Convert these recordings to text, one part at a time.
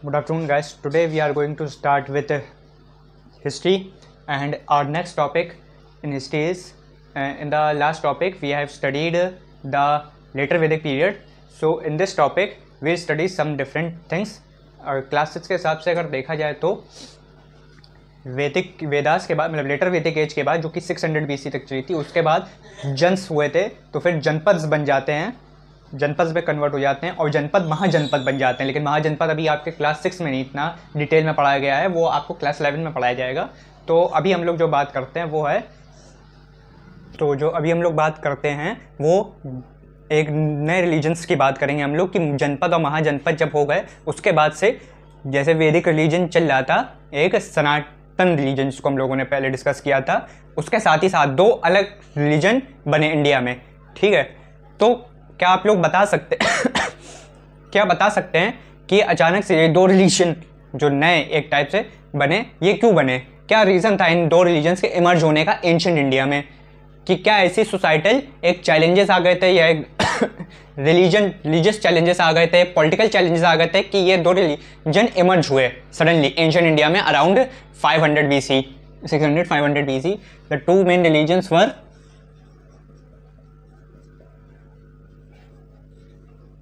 Good afternoon, guys. Today we are going to start with history, and our next topic in history is in the last topic we have studied the later Vedic period. So in this topic we study some different things. और class 6 के हिसाब से अगर देखा जाए तो वेदास के बाद मतलब लेटर वैदिक एज के बाद जो कि 600 BC तक चली थी, उसके बाद जन्स हुए थे, तो फिर जनपद बन जाते हैं, जनपद में कन्वर्ट हो जाते हैं और जनपद महाजनपद बन जाते हैं। लेकिन महाजनपद अभी आपके क्लास 6 में नहीं इतना डिटेल में पढ़ाया गया है, वो आपको क्लास 11 में पढ़ाया जाएगा। तो अभी हम लोग जो बात करते हैं वो है वो एक नए रिलीजन्स की बात करेंगे हम लोग कि जनपद और महाजनपद जब हो गए उसके बाद से जैसे वैदिक रिलीजन चल रहा था, एक सनातन रिलीजन जिसको हम लोगों ने पहले डिस्कस किया था, उसके साथ ही साथ 2 अलग रिलीजन बने इंडिया में। ठीक है, तो क्या आप लोग बता सकते हैं कि अचानक से ये 2 रिलीजन जो नए एक टाइप से बने, ये क्यों बने? क्या रीज़न था इन 2 रिलीजन्स के इमर्ज होने का एंशिएंट इंडिया में? कि क्या ऐसी सोसाइटल एक चैलेंजेस आ गए थे या एक रिलीजियस चैलेंजेस आ गए थे, पॉलिटिकल चैलेंजेस आ गए थे कि ये 2 रिलीजन इमर्ज हुए सडनली एंशिएंट इंडिया में around 500 BC, 600-500 BC? The 2 main religions were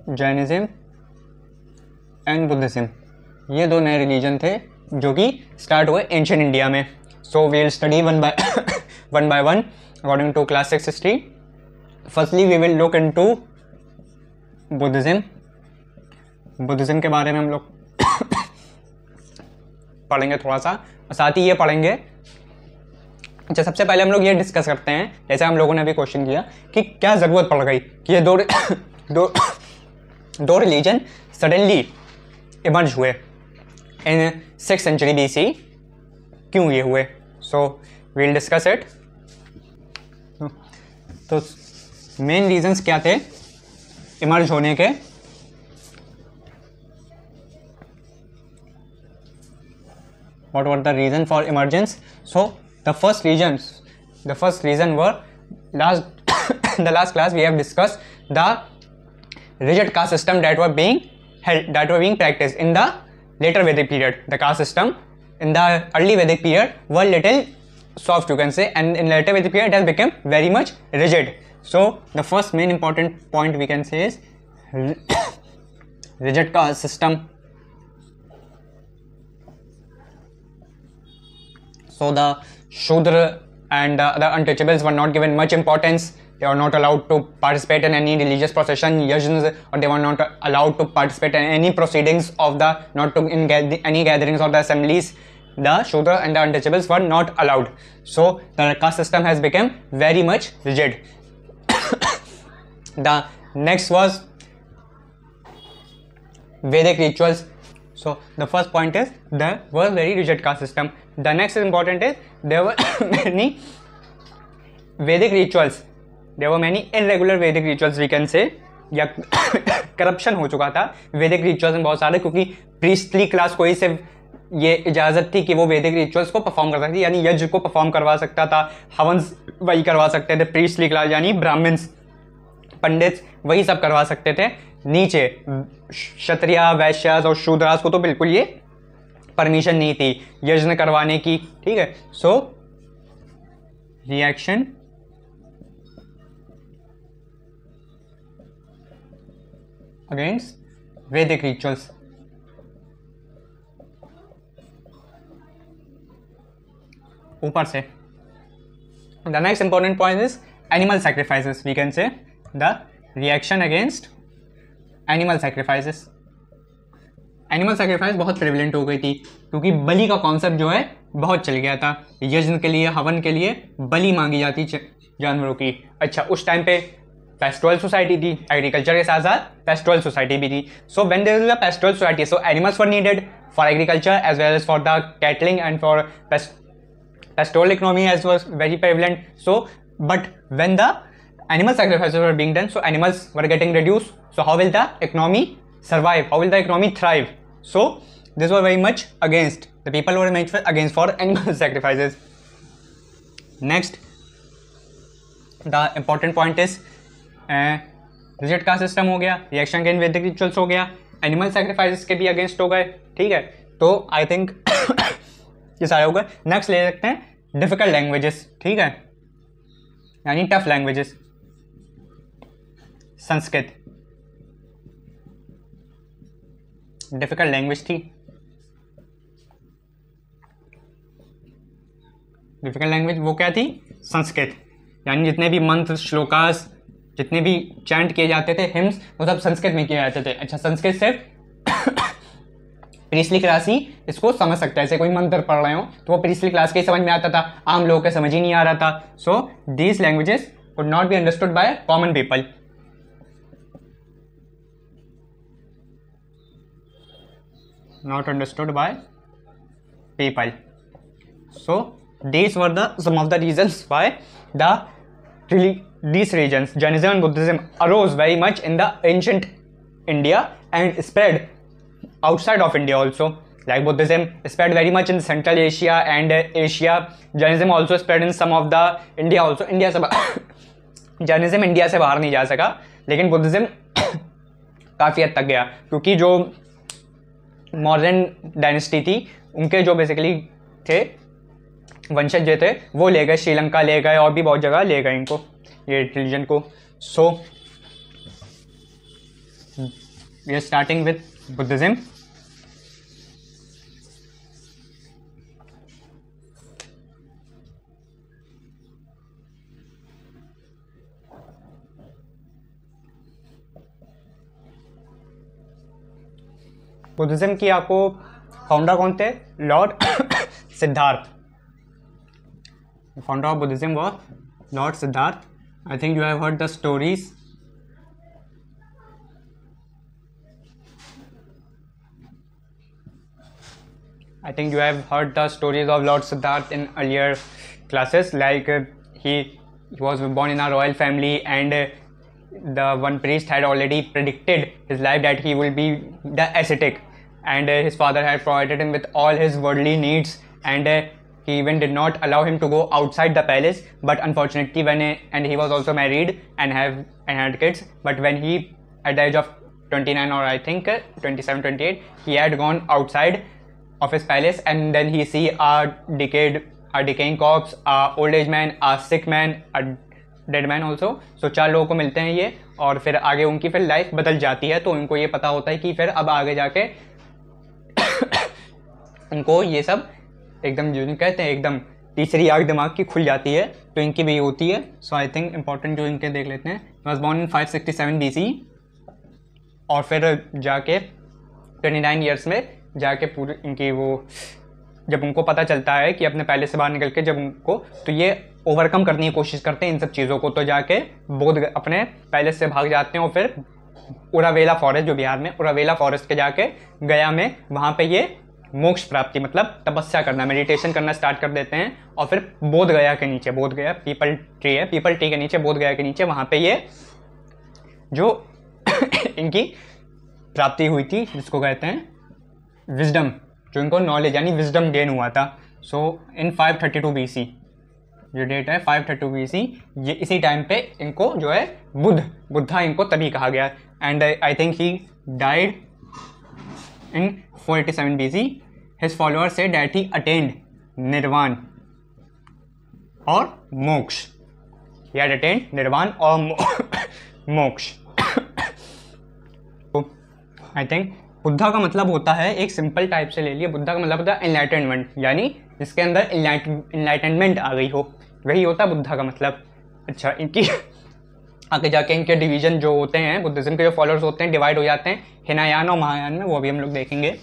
Jainism and Buddhism. ये 2 नए रिलीजन थे जो कि स्टार्ट हुए एंशिएंट इंडिया में। So we will study one by one according to class 6 history. Firstly we will look into Buddhism. Buddhism के बारे में हम लोग पढ़ेंगे थोड़ा सा, और साथ ही ये पढ़ेंगे। अच्छा, सबसे पहले हम लोग ये डिस्कस करते हैं, जैसे हम लोगों ने अभी क्वेश्चन किया कि क्या ज़रूरत पड़ गई कि ये दो रिलीजन सडनली इमर्ज हुए इन 6th century BC, क्यों ये हुए? So we'll discuss it. तो मेन रीजंस क्या थे इमर्ज होने के? What were the reason for emergence? So the first reason were the last class we have discussed the rigid caste system that were being practiced in the later Vedic period. The caste system in the early Vedic period were little soft, you can say, and in later Vedic period it has become very much rigid. So the first main important point we can say is rigid caste system. So the Shudra and the untouchables were not given much importance. They were not allowed to participate in any religious procession, yajnas, or they were not allowed to participate in any proceedings of the, any gatherings of the assemblies. The Shudra and the untouchables were not allowed. So the caste system has become very much rigid. The next was Vedic rituals. So the first point is there was very rigid caste system. The next is important is there were many Vedic rituals. There were many irregular Vedic rituals we can say, या corruption हो चुका था वैदिक rituals में बहुत सारे, क्योंकि priestly class को ही सिर्फ ये इजाज़त थी कि वो वैदिक रिचुअल्स को परफॉर्म कर सकती, यानी यज्ञ को परफॉर्म करवा सकता था, हवंस वही करवा सकते थे, प्रीस्टली क्लास यानी ब्राह्मण्स पंडित वही सब करवा सकते थे। नीचे क्षत्रिय वैश्यास और शूद्रास को तो बिल्कुल ये परमिशन नहीं थी यज्ञ करवाने की। ठीक है, so reaction against Vedic rituals. ऊपर से the next important point is animal sacrifices. We can say the reaction against animal sacrifices. Animal sacrifice बहुत प्रेवलेंट हो गई थी क्योंकि बलि का कॉन्सेप्ट जो है बहुत चल गया था। यज्ञ के लिए, हवन के लिए बलि मांगी जाती जानवरों की। अच्छा, उस टाइम पे पेस्टोरल सोसाइटी थी, एग्रीकल्चर के साथ साथ पेस्टोरल सोसाइटी भी थी। So when there is a pastoral society, so animals were needed for agriculture as well as for the cattling and for pastoral economy as was very prevalent. So but when the animal sacrifices were being done, so animals were getting reduced, so how will the economy survive, how will the economy thrive? So this was very much against, the people were much against for animal sacrifices. Next, the important point is rigid caste system हो गया, reaction against Vedic rituals हो गया, animal sacrifices के भी against हो गए, ठीक है। तो आई थिंक ये सारे हो गए। नेक्स्ट ले सकते हैं डिफिकल्ट लैंग्वेजेस, ठीक है, यानी tough languages. Sanskrit difficult language थी। डिफिकल्ट लैंग्वेज वो क्या थी? संस्कृत, यानी जितने भी मंत्र, श्लोकास, जितने भी चैंट किए जाते थे, हिम्स, वो सब संस्कृत में किए जाते थे। अच्छा, संस्कृत सिर्फ प्रीस्ली क्लास ही इसको समझ सकता है। ऐसे कोई मंत्र पढ़ रहे हो तो वो प्रीस्ली क्लास के ही समझ में आता था, आम लोगों के समझ ही नहीं आ रहा था। So these languages could not be understood by common people. Not understood by people. So these were some of the reasons why these regions, Jainism and Buddhism, arose very much in the ancient India and spread outside of India also. Like Buddhism spread very much in Central Asia and Asia. Jainism also spread in some of the India also. India से Jainism India से बाहर नहीं जा सका, लेकिन Buddhism काफ़ी हद तक गया, क्योंकि जो मॉडर्न डायनेस्टी थी उनके जो बेसिकली थे वंशज जो थे वो ले गए, श्रीलंका ले गए और भी बहुत जगह ले गए इनको, ये रिलीजन को। So we are starting with Buddhism. Buddhism की आपको फाउंडर कौन थे? Lord Siddhartha. Founder of Buddhism was Lord Siddhartha. I think you have heard the stories. I think you have heard the stories of Lord Siddharth in earlier classes. Like he was born in a royal family, and the one priest had already predicted his life that he will be the ascetic, and his father had provided him with all his worldly needs, and he even did not allow him to go outside the palace. But unfortunately, and he was also married and had kids. But when he, at the age of 29 or I think 27, 28, he had gone outside of his palace, and then he see a decaying corpse, a old age man, a sick man, a dead man also. So 4 लोगों को मिलते हैं ये, और फिर आगे उनकी फिर लाइफ बदल जाती है। तो उनको ये पता होता है कि फिर अब आगे जाके उनको ये सब एकदम जो कहते हैं एकदम तीसरी आग दिमाग की खुल जाती है, तो इनकी भी होती है। सो आई थिंक इंपॉर्टेंट जो इनके देख लेते हैं। वॉज बॉर्न इन 567 BC, और फिर जाके 29 ईयर्स में जाके पूरी इनकी वो जब उनको पता चलता है कि अपने पैलेस से बाहर निकल के जब उनको तो ये ओवरकम करने की कोशिश करते हैं इन सब चीज़ों को, तो जाके बोध अपने पैलेस से भाग जाते हैं और फिर उरावेला फॉरेस्ट, जो बिहार में उरावेला फॉरेस्ट के जाके गया में वहाँ पे ये मोक्ष प्राप्ति मतलब तपस्या करना, मेडिटेशन करना स्टार्ट कर देते हैं। और फिर बोध गया के नीचे, बोध गया पीपल ट्री है, पीपल ट्री के नीचे, बोध गया के नीचे वहाँ पे ये जो इनकी प्राप्ति हुई थी जिसको कहते हैं विजडम, जो इनको नॉलेज यानी विजडम गेन हुआ था। सो इन 532 BC, जो डेट है 532 BC, ये इसी टाइम पे इनको जो है बुद्धा इनको तभी कहा गया। And I think he died in 487 BC. His followers said that he attained nirvana और मोक्ष। He had attained nirvana और मोक्ष। आई थिंक बुद्धा का मतलब होता है, एक सिंपल टाइप से ले लिए, बुद्धा का मतलब होता है एनलाइटनमेंट, यानी जिसके अंदर एनलाइटनमेंट आ गई हो, वही होता है बुद्धा का मतलब। अच्छा, इनकी आगे जाके इनके डिवीजन जो होते हैं, बुद्धिज्म के जो फॉलोअर्स होते हैं डिवाइड हो जाते हैं हिनायान और महायान में, वो भी हम लोग देखेंगे।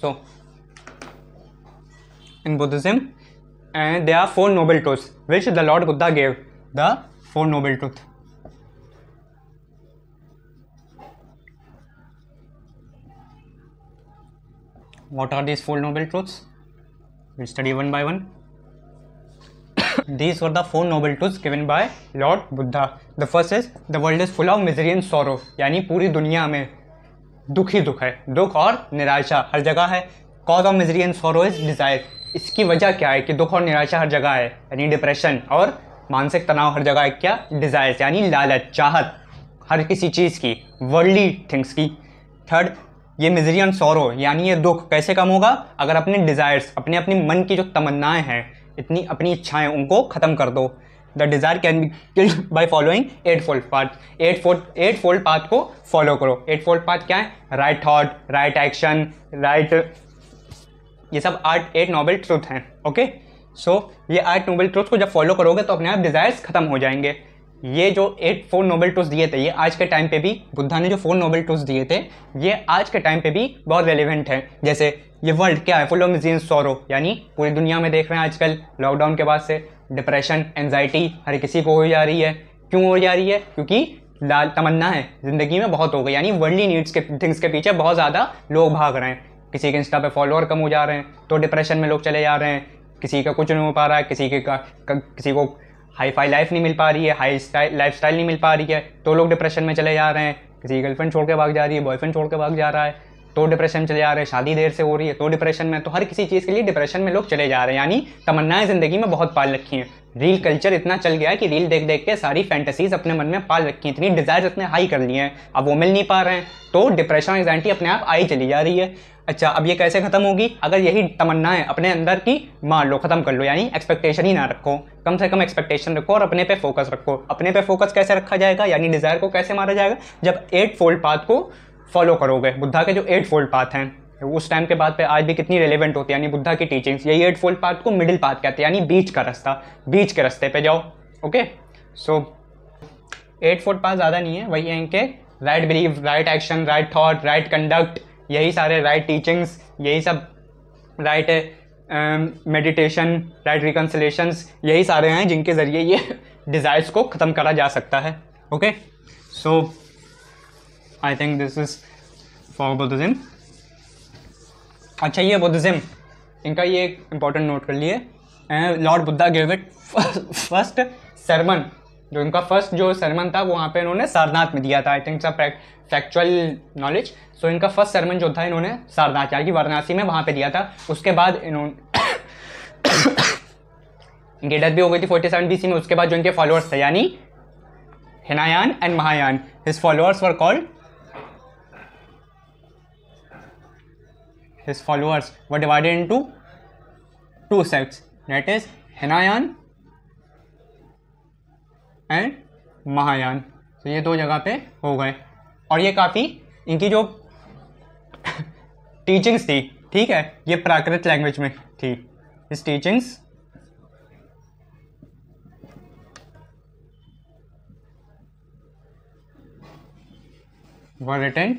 सो in Buddhism there are 4 noble truths which the Lord Buddha gave. The 4 noble truths. What are these 4 noble truths? We'll study one by one. These were the 4 noble truths given by Lord Buddha. The first is the world is full of misery and sorrow. यानी पूरी दुनिया में दुख ही दुख है, दुख और निराशा हर जगह है। Cause of misery and sorrow is desire. इसकी वजह क्या है कि दुख और निराशा हर जगह है, यानी डिप्रेशन और मानसिक तनाव हर जगह एक क्या, डिजायर्स यानी लालच, चाहत हर किसी चीज़ की, वर्ल्डली थिंग्स की। थर्ड, ये मिजरी एंड सॉरो यानी ये दुख कैसे कम होगा, अगर अपने डिजायर्स, अपने अपने मन की जो तमन्नाएं हैं, इतनी अपनी इच्छाएं, उनको खत्म कर दो। The desire can be killed by following 8 fold path. 8 fold path को फॉलो करो। 8 फोल्ड पाथ क्या है, right thought, right action, right, ये सब 8 नोबल ट्रूथ हैं। ओके, सो ये 8 नोबल ट्रूथ को जब फॉलो करोगे तो अपने आप डिजायर्स खत्म हो जाएंगे। ये जो 4 नोबल ट्रूथ्स दिए थे, ये आज के टाइम पे भी, बुद्धा ने जो 4 नोबल ट्रूथ्स दिए थे, ये आज के टाइम पे भी बहुत रेलिवेंट है। जैसे ये वर्ल्ड क्या है, full of misery and sorrow, यानी पूरी दुनिया में देख रहे हैं आजकल लॉकडाउन के बाद से डिप्रेशन, एंजाइटी हर किसी को हो जा रही है। क्यों हो जा रही है, क्योंकि तमन्ना है ज़िंदगी में बहुत हो गई, यानी वर्ल्डली नीड्स के थिंग्स के पीछे बहुत ज़्यादा लोग भाग रहे हैं। किसी के इंस्टा पे फॉलोअर कम हो जा रहे हैं तो डिप्रेशन में लोग चले जा रहे हैं, किसी का कुछ नहीं हो पा रहा है, किसी को हाई फाई लाइफ नहीं मिल पा रही है, हाई लाइफ स्टाइल नहीं मिल पा रही है तो लोग डिप्रेशन में चले जा रहे हैं, किसी की गर्लफ्रेंड छोड़ के भाग जा रही है, बॉयफ्रेंड छोड़ के भाग जा रहा है तो डिप्रेशन में चले जा रहे हैं, शादी देर से हो रही है तो डिप्रेशन में, तो हर किसी चीज़ के लिए डिप्रेशन में लोग चले जा रहे हैं। यानी तमन्नाएं ज़िंदगी में बहुत पाल रखी हैं। रील कल्चर इतना चल गया है कि रील देख देख के सारी फैंटेसीज अपने मन में पाल रखी हैं, इतनी डिजायर्स इतने हाई कर लिए हैं, अब वो मिल नहीं पा रहे हैं तो डिप्रेशन, एंजाइटी अपने आप आई चली जा रही है। अच्छा, अब ये कैसे खत्म होगी, अगर यही तमन्नाएं अपने अंदर की मान लो, खत्म कर लो, यानी एक्सपेक्टेशन ही ना रखो, कम से कम एक्सपेक्टेशन रखो और अपने पे फोकस रखो। अपने पे फोकस कैसे रखा जाएगा, यानी डिजायर को कैसे मारा जाएगा, जब 8 फोल्ड पाथ को फॉलो करोगे। बुद्धा के जो 8 फोल्ड पाथ हैं उस टाइम के बाद पे आज भी कितनी रेलेवेंट होती है, यानी बुद्धा की टीचिंग्स, यही 8 फोल्ड पाथ को मिडिल पाथ कहते हैं, यानी बीच का रास्ता, बीच के रास्ते पे जाओ। ओके, सो 8 फोल्ड पाथ ज़्यादा नहीं है, वही है इनके right believe, right action, right thought, right conduct, यही सारे राइट टीचिंग्स, यही सब राइट मेडिटेशन, राइट रिकन्सिलेशंस, यही सारे हैं जिनके ज़रिए ये डिज़ायर्स को ख़त्म करा जा सकता है। Okay, so I think this is for Buddhism. अच्छा, ये बुद्धिज़्म, इनका ये एक इम्पॉर्टेंट नोट कर लिए, Lord Buddha give it first sermon, जो इनका फर्स्ट जो सरमन था वो वहाँ पे इन्होंने सारनाथ में दिया था। आई थिंक सब फैक्चुअल नॉलेज। सो इनका फर्स्ट सरमन जो था इन्होंने सारनाथ यानी कि वाराणसी में वहाँ पे दिया था। उसके बाद इन्होंने इनकी डेथ भी हो गई थी 47 BC में। उसके बाद जो इनके फॉलोअर्स थे यानी Hinayana and Mahayana, his followers were called, his followers were divided into 2 sects, that is Hinayan and Mahayan। तो ये 2 जगह पे हो गए और ये काफ़ी इनकी जो टीचिंग्स थी, ठीक है, ये प्राकृत लैंग्वेज में थी। इस teachings were written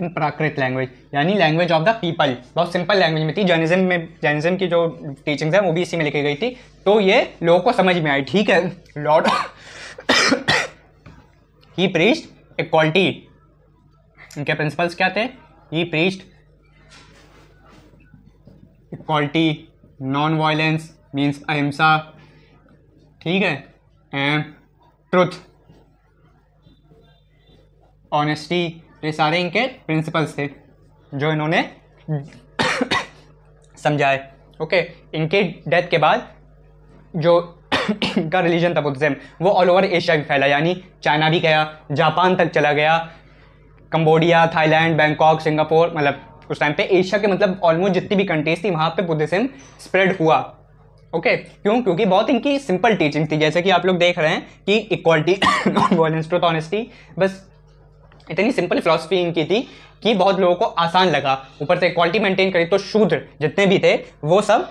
in Prakrit language, यानी लैंग्वेज ऑफ द पीपल, बहुत सिंपल लैंग्वेज में थी। जैनिज्म की जो टीचिंग्स है वो भी इसी में लिखी गई थी, तो ये लोगों को समझ में आई। ठीक है, लॉर्ड ही प्रीच्ड इक्वालिटी, इनके प्रिंसिपल्स क्या थे, he preached equality, non violence means अहिंसा, ठीक है, एंड ट्रुथ, ऑनेस्टी, ये सारे इनके प्रिंसिपल्स थे जो इन्होंने समझाए। ओके, इनके डेथ के बाद जो इनका रिलीजन था बुद्धिज्म, वो ऑल ओवर एशिया भी फैला, यानी चाइना भी गया, जापान तक चला गया, कंबोडिया, थाईलैंड, बैंकॉक, सिंगापुर, मतलब उस टाइम पे एशिया के मतलब ऑलमोस्ट जितनी भी कंट्रीज थी वहाँ पे बुद्धिज्म स्प्रेड हुआ। ओके, क्यों, क्योंकि बहुत इनकी सिंपल टीचिंग थी, जैसे कि आप लोग देख रहे हैं कि equality, non violence, truth, honesty, बस इतनी सिंपल फिलॉसफी इनकी थी कि बहुत लोगों को आसान लगा। ऊपर से इक्वालिटी मेंटेन करी तो शूद्र जितने भी थे वो सब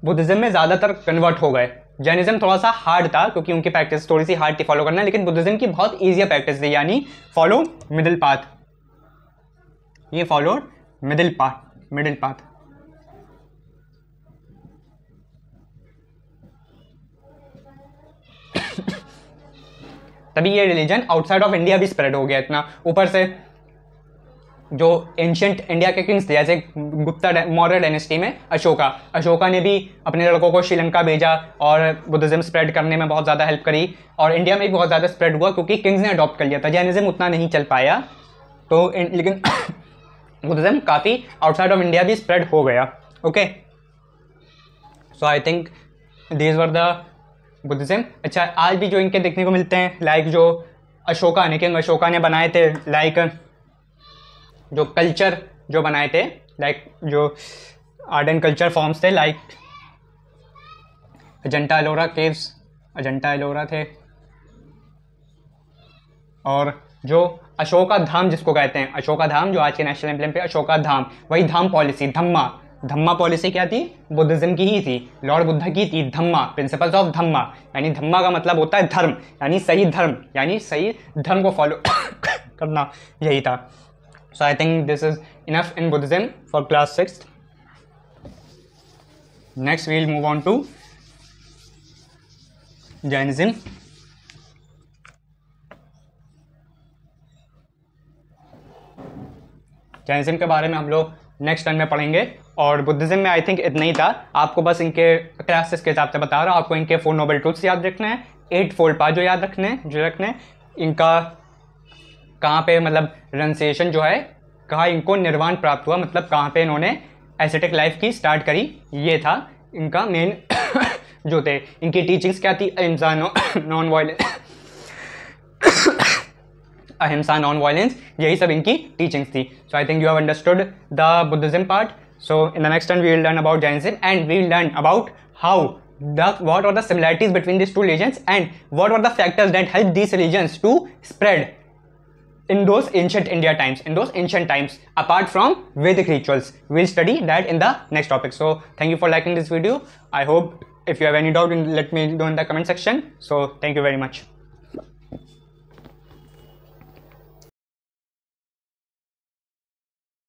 बुद्धिज्म में ज़्यादातर कन्वर्ट हो गए। जैनिज्म थोड़ा सा हार्ड था क्योंकि उनकी प्रैक्टिस थोड़ी सी हार्ड थी फॉलो करना, लेकिन बुद्धिज्म की बहुत ईजियर प्रैक्टिस थी, यानी फॉलो मिडिल पाथ, ये फॉलो मिडिल पाथ। तभी ये रिलीजन आउटसाइड ऑफ इंडिया भी स्प्रेड हो गया इतना। ऊपर से जो एंशियंट इंडिया के किंग्स थे, जैसे गुप्ता मौर्य डायनेस्टी में अशोका ने भी अपने लड़कों को श्रीलंका भेजा और बुद्धिज्म स्प्रेड करने में बहुत ज़्यादा हेल्प करी, और इंडिया में भी बहुत ज़्यादा स्प्रेड हुआ क्योंकि किंग्स ने अडॉप्ट कर लिया था। जैनिज्म उतना नहीं चल पाया, तो लेकिन बुद्धिज्म काफ़ी आउटसाइड ऑफ इंडिया भी स्प्रेड हो गया. Okay, so I think these were the Buddhism. अच्छा, आज भी जो इनके देखने को मिलते हैं, लाइक जो अशोका ने, किंग अशोका ने बनाए थे, लाइक जो कल्चर जो बनाए थे, लाइक जो आर्ट एंड कल्चर फॉर्म्स थे, लाइक अजंता एलोरा केव्स, अजंता एलोरा थे, और जो अशोका धाम जिसको कहते हैं, अशोका धाम जो आज के नेशनल एम्ब्लेम पे अशोका धाम, वही धाम पॉलिसी, धम्मा पॉलिसी क्या थी? बुद्धिज्म की ही थी, लॉर्ड बुद्धा की थी. धम्मा, प्रिंसिपल्स ऑफ धम्मा, यानी धम्मा का मतलब होता है धर्म, यानी सही धर्म, यानी सही धर्म को फॉलो करना, यही था. So I think this is enough in Buddhism for class 6th. Next we will move on to Jainism. Jainism के बारे में हम लोग नेक्स्ट टर्न में पढ़ेंगे. और बुद्धिज्म में आई थिंक इतना ही था. आपको बस इनके क्लासेस के हिसाब से बता रहा हूँ. आपको इनके 4 नोबल ट्रूथ्स याद रखना है, 8 फोल्ड पाथ जो याद रखने हैं, इनका कहाँ पे मतलब रेनसेशन जो है, कहाँ इनको निर्वाण प्राप्त हुआ, मतलब कहाँ पे इन्होंने एस्थेटिक लाइफ की स्टार्ट करी, ये था इनका मेन जो थे. इनकी टीचिंग्स क्या थी? अहिंसा, नॉन वायलेंस, अहिंसा, नॉन वायलेंस, यही सब इनकी टीचिंग्स थी. So I think you have understood the Buddhism part. So in the next turn we will learn about Jainism, and we will learn about what are the similarities between these two religions, and what are the factors that help these religions to spread in those ancient India times, in those ancient times, apart from Vedic rituals. We will study that in the next topic. So thank you for liking this video. I hope if you have any doubt, let me know in the comment section. So thank you very much.